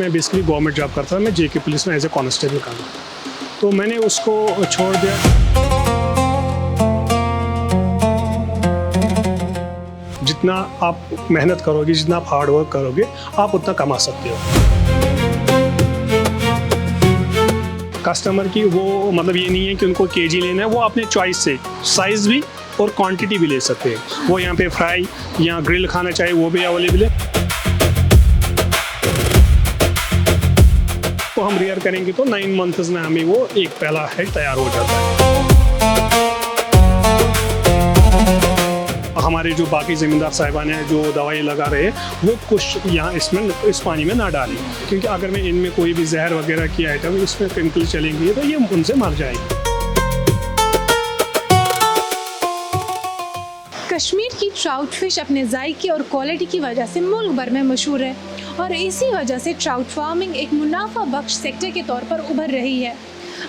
मैं basically government job करता था, मैं जेके पुलिस में एज ए कांस्टेबल काम, तो मैंने उसको छोड़ दिया। जितना आप मेहनत करोगे, जितना आप हार्ड वर्क करोगे, आप उतना कमा सकते हो। कस्टमर की वो मतलब ये नहीं है कि उनको केजी लेना है, वो अपने चॉइस से साइज़ भी और क्वांटिटी भी ले सकते हैं। वो यहाँ पे फ्राई या ग्रिल खाना चाहे वो भी अवेलेबल है। तो हम रियर करेंगे तो 9 मंथ्स में हमें वो एक पहला हेड तैयार हो जाता है। हमारे जो बाकी ज़मींदार साहिबान हैं जो दवाई लगा रहे हैं, वो कुछ यहाँ इसमें इस पानी में ना डालें, क्योंकि अगर मैं इनमें कोई भी जहर वगैरह की आइटम इसमें केमिकल चलेंगी तो ये उनसे मर जाएगी। कश्मीर की ट्राउट फिश अपने जायके और क्वालिटी की वजह से मुल्क भर में मशहूर है और इसी वजह से ट्राउट फार्मिंग एक मुनाफा बख्श सेक्टर के तौर पर उभर रही है।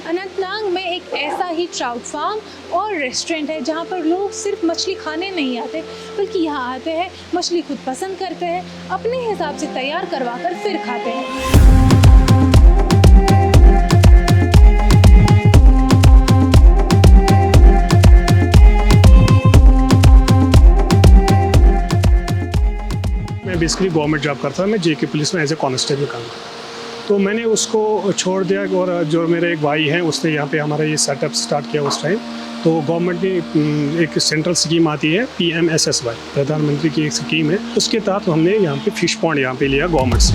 अनंतनाग में एक ऐसा ही ट्राउट फार्म और रेस्टोरेंट है जहां पर लोग सिर्फ मछली खाने नहीं आते, बल्कि यहां आते हैं, मछली खुद पसंद करते हैं, अपने हिसाब से तैयार करवा कर फिर खाते हैं। मैं बेसिकली गवर्नमेंट जॉब करता था, मैं जेके पुलिस में एज ए कांस्टेबल काम, तो मैंने उसको छोड़ दिया। और जो मेरे एक भाई हैं उसने यहाँ पे हमारा ये सेटअप स्टार्ट किया उस टाइम। तो गवर्नमेंट ने एक सेंट्रल स्कीम आती है PMSSY, प्रधानमंत्री की एक स्कीम है, उसके तहत हमने यहाँ पे फिश पॉन्ड यहाँ पे लिया गवर्नमेंट से।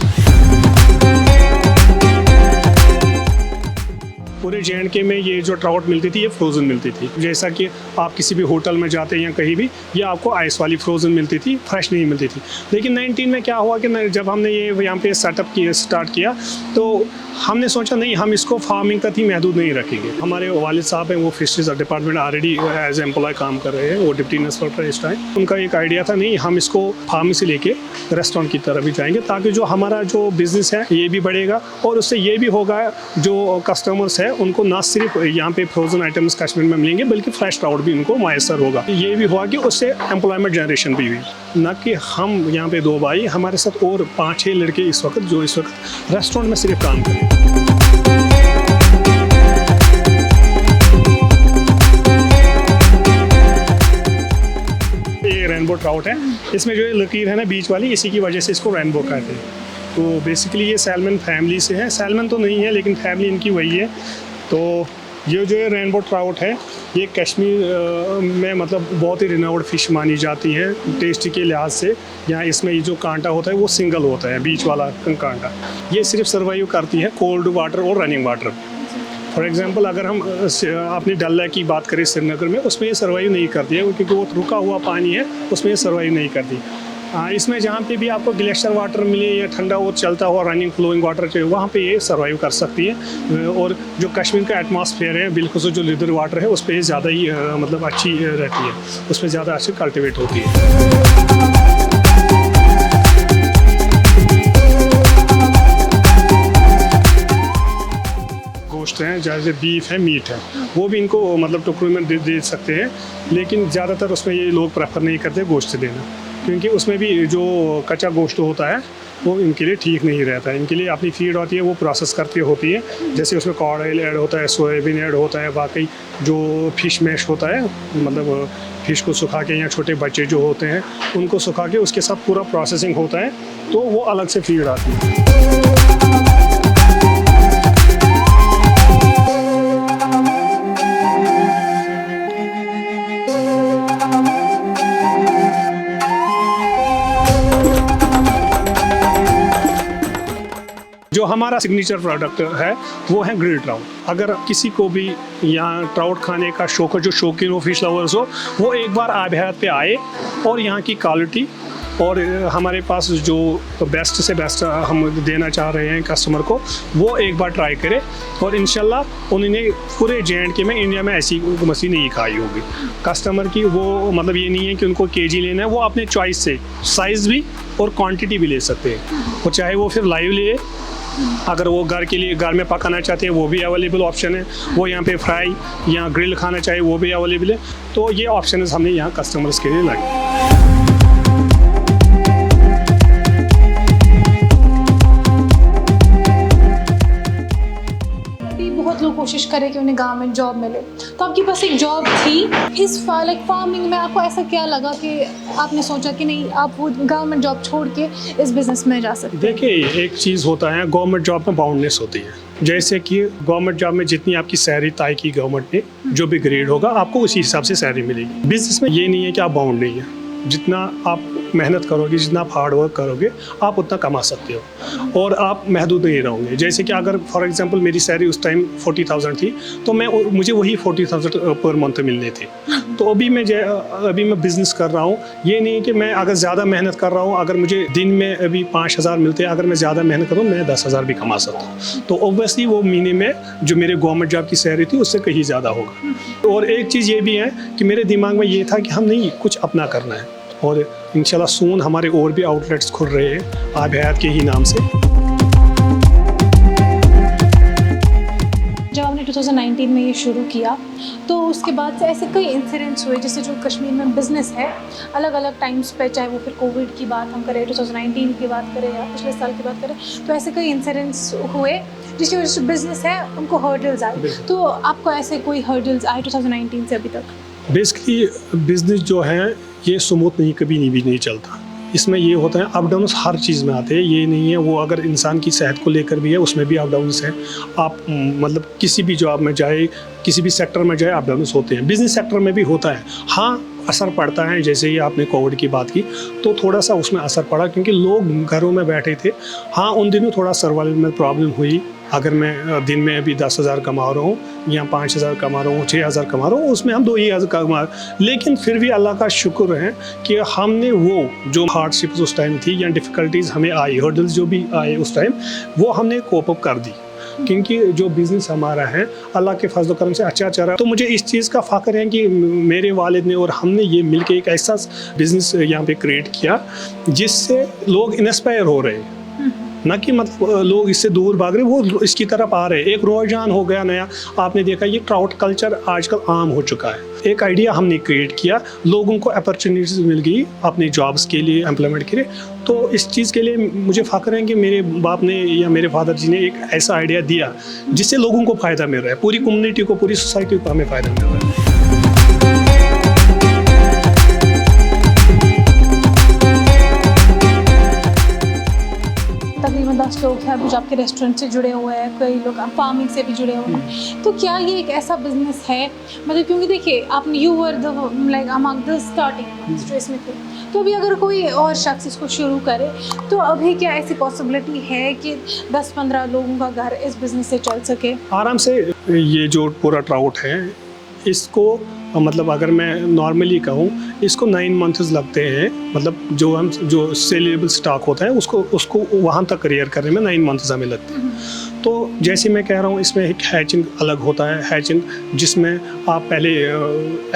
पूरे J&K में ये जो ट्राउट मिलती थी ये फ्रोज़न मिलती थी। जैसा कि आप किसी भी होटल में जाते हैं या कहीं भी, ये आपको आइस वाली फ्रोज़न मिलती थी, फ्रेश नहीं मिलती थी। लेकिन 19 में क्या हुआ कि जब हमने ये यहाँ पे सेटअप स्टार्ट किया तो हमने सोचा नहीं, हम इसको फार्मिंग तक ही महदूद नहीं रखेंगे। हमारे वालिद साहब हैं, वो fisheries department already as employee काम कर रहे हैं, वो डिप्टी इंस्पेक्टर इस टाइम। उनका एक आइडिया था, नहीं हम इसको फार्मिंग से लेके रेस्टोरेंट की तरफ भी जाएंगे, ताकि जो हमारा जो बिज़नेस है ये भी बढ़ेगा और उससे ये भी होगा जो कस्टमर्स है उनको ना सिर्फ यहाँ पे फ्रोजन आइटम्स कश्मीर में मिलेंगे, बल्कि फ्रेश ट्राउट भी उनको मैसर होगा। ये भी हुआ कि उससे एम्प्लॉयमेंट जनरेशन भी हुई, न कि हम यहाँ पे 2 भाई, हमारे साथ और 5-6 लड़के इस वक्त रेस्टोरेंट में सिर्फ काम करें। ये रेनबो ट्राउट है, इसमें जो लकीर है ना बीच वाली, इसी की वजह से इसको रेनबो कहते हैं। तो बेसिकली ये सैल्मन फैमिली से है, सैल्मन तो नहीं है लेकिन फैमिली इनकी वही है। तो ये जो रेनबो ट्राउट है ये कश्मीर में मतलब बहुत ही रिनाउंड फ़िश मानी जाती है टेस्ट के लिहाज से। यहाँ इसमें ये जो कांटा होता है वो सिंगल होता है, बीच वाला कांटा। ये सिर्फ सर्वाइव करती है कोल्ड वाटर और रनिंग वाटर। फॉर एग्जांपल अगर हम अपनी डल लेक की बात करें श्रीनगर में, उसमें ये सर्वाइव नहीं करती है, क्योंकि वो रुका हुआ पानी है, उसमें ये सर्वाइव नहीं करती। इसमें जहाँ पे भी आपको ग्लेशियर वाटर मिले या ठंडा वो चलता हुआ रनिंग फ्लोइंग वाटर चाहिए, वहाँ पे ये सर्वाइव कर सकती है। और जो कश्मीर का एटमॉस्फेयर है, बिल्कुल जो लिदर वाटर है, उस पर ज़्यादा ही मतलब अच्छी रहती है, उसमें ज़्यादा अच्छी कल्टिवेट होती है। गोश्त हैं, जैसे बीफ है, मीट है, वो भी इनको मतलब टुकड़ों में दे सकते हैं, लेकिन ज़्यादातर उसमें ये लोग प्रेफर नहीं करते गोश्त देना, क्योंकि उसमें भी जो कच्चा गोश्त होता है वो इनके लिए ठीक नहीं रहता है। इनके लिए अपनी फीड होती है, वो प्रोसेस करती होती है, जैसे उसमें कॉर्ड ऑयल ऐड होता है, सोयाबीन ऐड होता है, बाकी जो फ़िश मैश होता है, मतलब फ़िश को सुखा के, या छोटे बच्चे जो होते हैं उनको सुखा के उसके साथ पूरा प्रोसेसिंग होता है, तो वो अलग से फीड आती है। जो हमारा सिग्नेचर प्रोडक्ट है वो है ग्रिल ट्राउट। अगर किसी को भी यहाँ ट्राउट खाने का शौक हो, जो शौकीन हो, फिश लवर्स हो, वो एक बार आब हयात पे आए और यहाँ की क्वालिटी और हमारे पास जो बेस्ट से बेस्ट हम देना चाह रहे हैं कस्टमर को, वो एक बार ट्राई करें। और इंशाल्लाह उन्होंने पूरे J&K में, इंडिया में ऐसी मछली नहीं खाई होगी। कस्टमर की वो मतलब ये नहीं है कि उनको केजी लेना है, वो अपने चॉइस से साइज़ भी और क्वांटिटी भी ले सकते हैं। और चाहे वो फिर लाइव लिए, अगर वो घर के लिए घर में पकाना चाहते हैं वो भी अवेलेबल ऑप्शन है। वो यहाँ पे फ्राई या ग्रिल खाना चाहे वो भी अवेलेबल है। तो ये ऑप्शन हमने यहाँ कस्टमर्स के लिए लगाए। कोशिश करें कि उन्हें गवर्नमेंट जॉब मिले, तो आपके पास एक जॉब थी इस फार्मिंग में, आपको ऐसा क्या लगा कि आपने सोचा कि नहीं आप वो गवर्नमेंट जॉब छोड़ के इस बिज़नेस में जा सकते हैं? देखिए, एक चीज़ होता है, गवर्नमेंट जॉब में बाउंडनेस होती है। जैसे कि गवर्नमेंट जॉब में जितनी आपकी सैलरी तय की गवर्नमेंट ने, जो भी ग्रेड होगा आपको उसी हिसाब से सैलरी मिलेगी। बिजनेस में ये नहीं है कि आप बाउंड नहीं है, जितना आप मेहनत करोगे, जितना आप हार्ड वर्क करोगे, आप उतना कमा सकते हो और आप महदूद नहीं रहोगे। जैसे कि अगर फॉर एग्जांपल मेरी सैलरी उस टाइम 40,000 थी, तो मुझे वही 40,000 पर मंथ मिलने थे। तो अभी मैं बिज़नेस कर रहा हूँ, ये नहीं है कि मैं अगर ज़्यादा मेहनत कर रहा हूँ, अगर मुझे दिन में अभी 5,000 मिलते हैं, अगर मैं ज़्यादा मेहनत करूँ मैं 10,000 भी कमा सकता हूँ। तो ऑब्वियसली वो महीने में जो मेरे गवर्नमेंट जॉब की सैलरी थी उससे कहीं ज़्यादा होगा। और एक चीज़ ये भी है कि मेरे दिमाग में ये था कि हम नहीं, कुछ अपना करना है, और इंशाल्लाह सून हमारे और भी आउटलेट्स खुल रहे हैं आब हयात के ही नाम से। जब आपने 2019 में ये शुरू किया, तो उसके बाद से ऐसे कई इंसिडेंट्स हुए, जैसे जो कश्मीर में बिज़नेस है अलग अलग टाइम्स पे, चाहे वो फिर कोविड की बात हम करें, 2019 की बात करें या पिछले साल की बात करें, तो ऐसे कई इंसिडेंट्स हुए जिसकी वजह से बिज़नेस है उनको हर्डल्स आए। तो आपको ऐसे कोई हर्डल्स आए 2019 से अभी तक? बेसिकली बिजनेस जो है ये स्मूथ नहीं, कभी भी नहीं चलता। इसमें ये होता है अप डाउन्स हर चीज़ में आते हैं, ये नहीं है वो अगर इंसान की सेहत को लेकर भी है उसमें भी अप डाउन्स हैं। आप मतलब किसी भी जॉब में जाए, किसी भी सेक्टर में जाए, अप डाउन्स होते हैं। बिजनेस सेक्टर में भी होता है, हाँ असर पड़ता है। जैसे ही आपने कोविड की बात की तो थोड़ा सा उसमें असर पड़ा, क्योंकि लोग घरों में बैठे थे। हाँ उन दिनों थोड़ा सर्वाइवल में प्रॉब्लम हुई। अगर मैं दिन में अभी 10,000 कमा रहा हूँ या 5,000 कमा रहा हूँ, 6,000 कमा रहा हूँ, उसमें हम 2,000 कमा, लेकिन फिर भी अल्लाह का शुक्र है कि हमने वो जो हार्डशिप्स उस टाइम थी या डिफ़िकल्टीज़ हमें आई, हर्डल्स जो भी आए उस टाइम, वो हमने कोप अप कर दी। क्योंकि जो बिज़नेस हमारा है अल्लाह के फजल करम से अच्छा चल रहा है। तो मुझे इस चीज़ का फ़ख्र है कि मेरे वालिद ने और हमने ये मिलके एक ऐसा बिज़नेस यहाँ पे क्रिएट किया जिससे लोग इंस्पायर हो रहे हैं, ना कि मतलब लोग इससे दूर भाग रहे, वो इसकी तरफ आ रहे हैं। एक रुझान हो गया नया, आपने देखा ये ट्राउट कल्चर आजकल आम हो चुका है। एक आइडिया हमने क्रिएट किया, लोगों को अपॉर्चुनिटीज मिल गई अपने जॉब्स के लिए, एम्प्लॉयमेंट के लिए। तो इस चीज़ के लिए मुझे फ़ख्र है कि मेरे बाप ने या मेरे फादर जी ने एक ऐसा आइडिया दिया जिससे लोगों को फ़ायदा मिल रहा है, पूरी कम्युनिटी को, पूरी सोसाइटी को हमें फ़ायदा मिल रहा है। तकरीबन 10 लोग हैं अभी जो आपके रेस्टोरेंट से जुड़े हुए हैं, कई लोग फार्मिंग से भी जुड़े हुए हैं। तो क्या ये एक ऐसा बिजनेस है, मतलब क्योंकि देखिए आपने you were the like among the starting जो इसमें थे, तो अभी अगर कोई और शख्स इसको शुरू करे तो अभी क्या ऐसी पॉसिबिलिटी है कि 10-15 लोगों का घर इस बिज़नेस से चल सके? आराम से। ये जो पूरा ट्राउट है इसको मतलब अगर मैं नॉर्मली कहूँ इसको 9 मंथ्स लगते हैं, मतलब जो सेलेबल स्टॉक होता है उसको वहाँ तक रियर करने में 9 मंथ्स हमें लगते हैं। तो जैसे मैं कह रहा हूँ इसमें एक हैचिंग अलग होता है, हैचिंग जिसमें आप पहले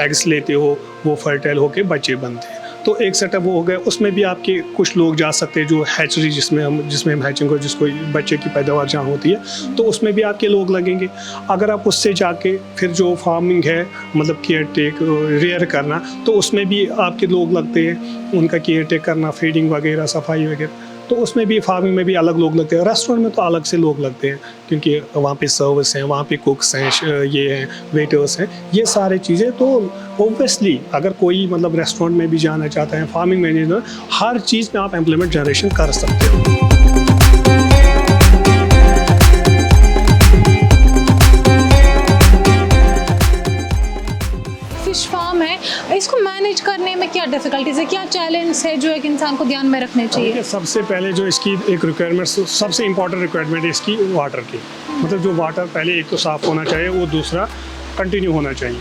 एग्स लेते हो, वो फर्टाइल होके बच्चे बनते हैं। तो एक सेटअप वो हो गया, उसमें भी आपके कुछ लोग जा सकते हैं जो हैचरी जिसमें हम हैचिंग को, जिसको बच्चे की पैदावार जहाँ होती है, तो उसमें भी आपके लोग लगेंगे। अगर आप उससे जाके फिर जो फार्मिंग है मतलब केयर टेक रेयर करना, तो उसमें भी आपके लोग लगते हैं, उनका केयर टेक करना, फीडिंग वगैरह, सफाई वगैरह, तो उसमें भी फार्मिंग में भी अलग लोग लगते हैं। रेस्टोरेंट में तो अलग से लोग लगते हैं क्योंकि वहाँ पे सर्विस हैं, वहाँ पे कुक्स हैं, ये हैं, वेटर्स हैं, ये सारी चीज़ें। तो ओब्वियसली अगर कोई मतलब रेस्टोरेंट में भी जाना चाहता है, फार्मिंग मैनेजर, हर चीज़ में आप एम्प्लॉयमेंट जनरेशन कर सकते हो। फिश फार्म है, इसको मैनेज करने में क्या डिफ़िकल्टीज है, क्या चैलेंज है जो एक इंसान को ध्यान में रखने चाहिए? सबसे पहले जो इसकी एक रिक्वायरमेंट, सबसे इम्पॉर्टेंट रिक्वायरमेंट है इसकी वाटर की। मतलब जो वाटर पहले एक तो साफ़ होना चाहिए, वो दूसरा कंटिन्यू होना चाहिए।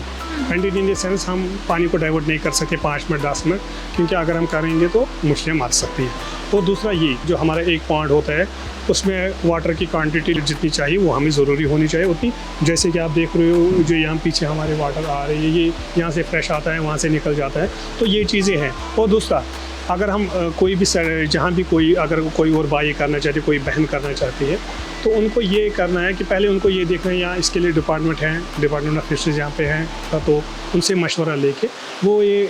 कंटिन्यू इन द सेंस हम पानी को डाइवर्ट नहीं कर सकते 5 मिनट 10 मिनट, क्योंकि अगर हम करेंगे तो मछलियाँ मर सकती हैं। और दूसरा ये जो हमारा एक पॉन्ड होता है उसमें वाटर की क्वांटिटी जितनी चाहिए वो हमें ज़रूरी होनी चाहिए उतनी। जैसे कि आप देख रहे हो जो यहाँ पीछे हमारे वाटर आ रही है, ये यहाँ से फ्रेश आता है, वहाँ से निकल जाता है, तो ये चीज़ें हैं। और दूसरा अगर हम कोई भी जहाँ भी कोई अगर कोई और बाई करना चाहती है, कोई बहन करना चाहती है, तो उनको ये करना है कि पहले उनको ये देखना है यहाँ इसके लिए डिपार्टमेंट है, डिपार्टमेंट ऑफ फिशरीज यहाँ पे हैं, तो उनसे मशवरा लेके वो ये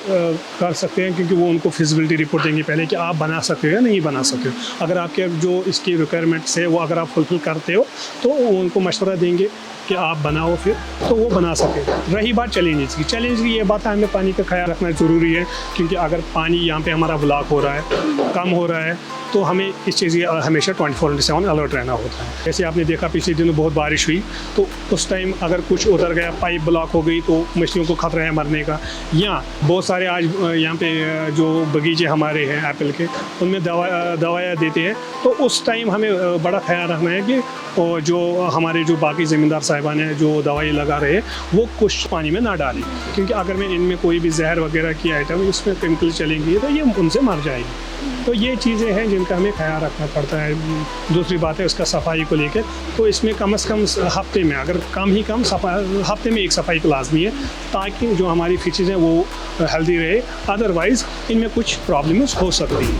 कर सकते हैं, क्योंकि वो उनको फिजिबिलिटी रिपोर्ट देंगे पहले कि आप बना सकते हो या नहीं बना सकते हो। अगर आपके जो इसकी रिक्वायरमेंट्स है वो अगर आप फुलफिल करते हो तो वो उनको मशवरा देंगे कि आप बनाओ, फिर तो वो बना सके। रही बात चैलेंजेस की ये बात है, हमें पानी का ख्याल रखना ज़रूरी है, क्योंकि अगर पानी यहाँ पे हमारा ब्लॉक हो रहा है, कम हो रहा है, तो हमें इस चीज़ की हमेशा 24/7 अलर्ट रहना होता है। जैसे आपने देखा पिछले दिनों बहुत बारिश हुई, तो उस टाइम अगर कुछ उतर गया, पाइप ब्लॉक हो गई, तो मछलियों को खतरा है मरने का। या बहुत सारे आज यहाँ पे जो बगीचे हमारे हैं एप्पल के, उनमें दवाइयाँ देते हैं, तो उस टाइम हमें बड़ा ख्याल रखना है कि जो हमारे जो बाकी ज़मींदार साहिबान हैं जो दवाई लगा रहे हैं वो कुछ पानी में ना डालें, क्योंकि अगर मैं इनमें कोई भी जहर वगैरह की आइटम उसमें केमिकल चलेंगी तो ये उनसे मर जाएगी। तो ये चीज़ें हैं जिनका हमें ख्याल रखना पड़ता है। दूसरी बात है उसका सफाई को लेकर, तो इसमें कम से कम हफ्ते में, अगर कम ही कम हफ्ते में एक सफाई तो लाजमी है, ताकि जो हमारी फिशेज़ हैं वो हेल्दी रहे। अदरवाइज़ इनमें कुछ प्रॉब्लम्स हो सकती हैं।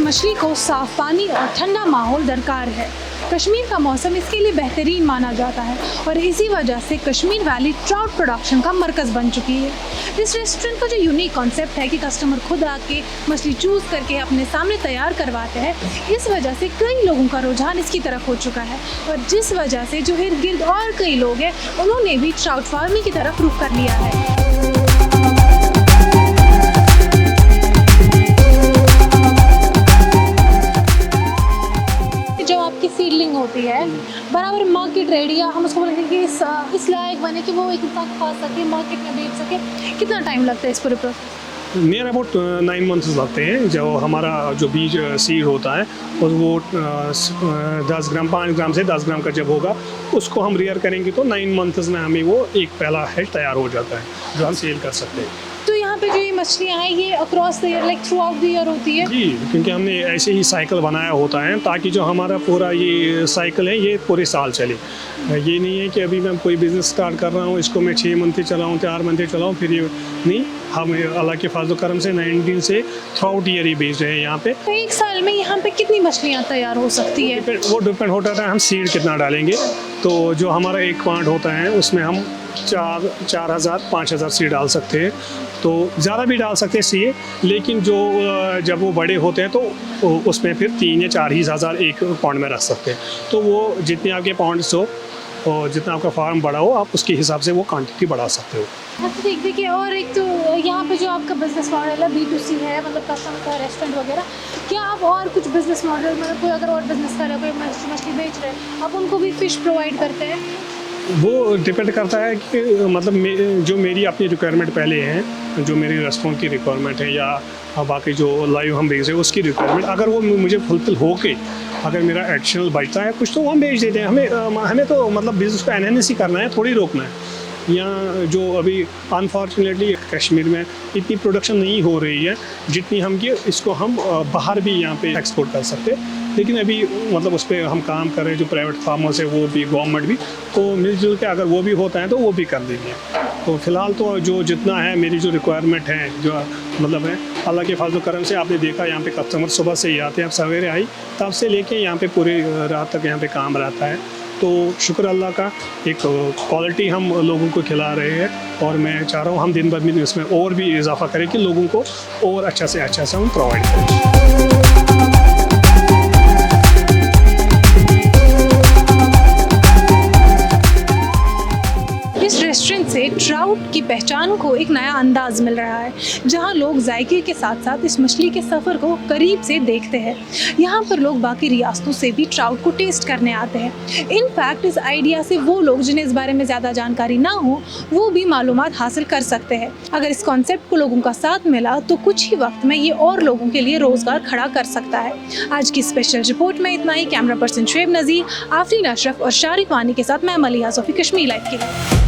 मछली को साफ पानी और ठंडा माहौल दरकार है। कश्मीर का मौसम इसके लिए बेहतरीन माना जाता है और इसी वजह से कश्मीर वैली ट्राउट प्रोडक्शन का मरकज़ बन चुकी है। इस रेस्टोरेंट का जो यूनिक कॉन्सेप्ट है कि कस्टमर खुद आके मछली चूज़ करके अपने सामने तैयार करवाते हैं, इस वजह से कई लोगों का रुझान इसकी तरफ हो चुका है, और जिस वजह से जो इर्द गिर्द और कई लोग हैं उन्होंने भी ट्राउट फार्मिंग की तरफ रुख कर लिया है। सीडलिंग होती है बराबर मार्केट रेडी है, हम उसको बोलेंगे कि इस लायक बने कि वो एक इंसान खा सके, मार्केट में बेच सके। कितना टाइम लगता है इस पूरे प्रोसेस? नियर अबाउट 9 मंथ्स लगते हैं। जो हमारा जो बीज सीड होता है और वो 10 ग्राम 5 ग्राम से 10 ग्राम का जब होगा उसको हम रियर करेंगे तो 9 मंथ्स में हमें वो एक पहला हेड तैयार हो जाता है जो हम सेल कर सकते हैं। तो यहाँ पे जो ये मछलियाँ हैं ये across the year, like through out the year होती है? जी, क्योंकि हमने ऐसे ही साइकिल बनाया होता है ताकि जो हमारा पूरा ये साइकिल है ये पूरे साल चले। ये नहीं है कि अभी मैं कोई बिज़नेस स्टार्ट कर रहा हूँ, इसको मैं 6 मंथ चलाऊँ, 4 मंथ चलाऊँ, फिर ये नहीं। हम अल्लाह के फजल करम से 19 से थ्रू आउट ईयर ही बेच रहे हैं यहाँ पे। तो एक साल में यहाँ पे कितनी मछलियाँ तैयार हो सकती है? वो डिपेंड होता है हम सीड कितना डालेंगे। तो जो हमारा एक प्लांट होता है उसमें हम 4,000-5,000 सीड डाल सकते हैं, तो ज़्यादा भी डाल सकते हैं सीए, लेकिन जो जब वो बड़े होते हैं तो उसमें फिर 3 या 4 ही हज़ार एक पॉन्ड में रख सकते हैं। तो वो जितने आपके पॉन्ड्स हो और जितना आपका फार्म बड़ा हो आप उसके हिसाब से वो क्वांटिटी बढ़ा सकते हो। अच्छा ठीक, देखिए और एक तो यहाँ पे जो आपका बिजनेस मॉडल है B2C है, मतलब कस्टमर का रेस्टोरेंट वगैरह, क्या आप और कुछ बिजनेस मॉडल, मतलब कोई अगर और बिजनेस कर रहे हो, कोई मछली बेच रहे हैं, आप उनको भी फ़िश प्रोवाइड करते हैं? वो डिपेंड करता है कि मतलब जो मेरी अपनी रिक्वायरमेंट पहले है, जो मेरी रेस्टोरेंट की रिक्वायरमेंट है या बाकी जो लाइव हम बेच रहे हैं उसकी रिक्वायरमेंट, अगर वो मुझे फुलफिल हो के अगर मेरा एडिशनल बचता है कुछ तो वो हम बेच देते हैं। हमें तो मतलब बिज़नेस को एनहांस ही करना है, थोड़ी रोकना है। यहाँ जो अभी अनफॉर्चुनेटली कश्मीर में इतनी प्रोडक्शन नहीं हो रही है जितनी हम कि इसको हम बाहर भी यहाँ पे एक्सपोर्ट कर सकते हैं, लेकिन अभी मतलब उस पर हम काम कर रहे हैं। जो प्राइवेट फार्मर्स है वो भी, गवर्नमेंट भी, तो मिलजुल के अगर वो भी होता है तो वो भी कर देंगे। तो फिलहाल तो जो जितना है मेरी जो रिक्वायरमेंट है जो मतलब है अल्लाह के फजल करम से आपने देखा यहाँ पे कस्टमर सुबह से ही आते हैं। अब सवेरे आई तब से लेके यहाँ पे पूरी रात तक यहाँ पे काम रहता है। तो शुक्र अल्लाह का, एक क्वालिटी हम लोगों को खिला रहे हैं और मैं चाह रहा हूँ हम दिन ब दिन इसमें और भी इजाफा करें कि लोगों को और अच्छा से हम प्रोवाइड करें। इस रेस्टोरेंट से ट्राउट की पहचान को एक नया अंदाज मिल रहा है, जहां लोग जायके के साथ साथ इस मछली के सफ़र को करीब से देखते हैं। यहां पर लोग बाकी रियासतों से भी ट्राउट को टेस्ट करने आते हैं। इनफैक्ट इस आइडिया से वो लोग जिन्हें इस बारे में ज़्यादा जानकारी ना हो वो भी मालूमात हासिल कर सकते हैं। अगर इस कॉन्सेप्ट को लोगों का साथ मिला तो कुछ ही वक्त में ये और लोगों के लिए रोज़गार खड़ा कर सकता है। आज की स्पेशल रिपोर्ट में इतना ही। कैमरा पर्सन शुएब नज़ीर, आफरीन अशरफ और शारिक वानी के साथ मैं मलिहा सोफी, कश्मीर लाइव के लिए।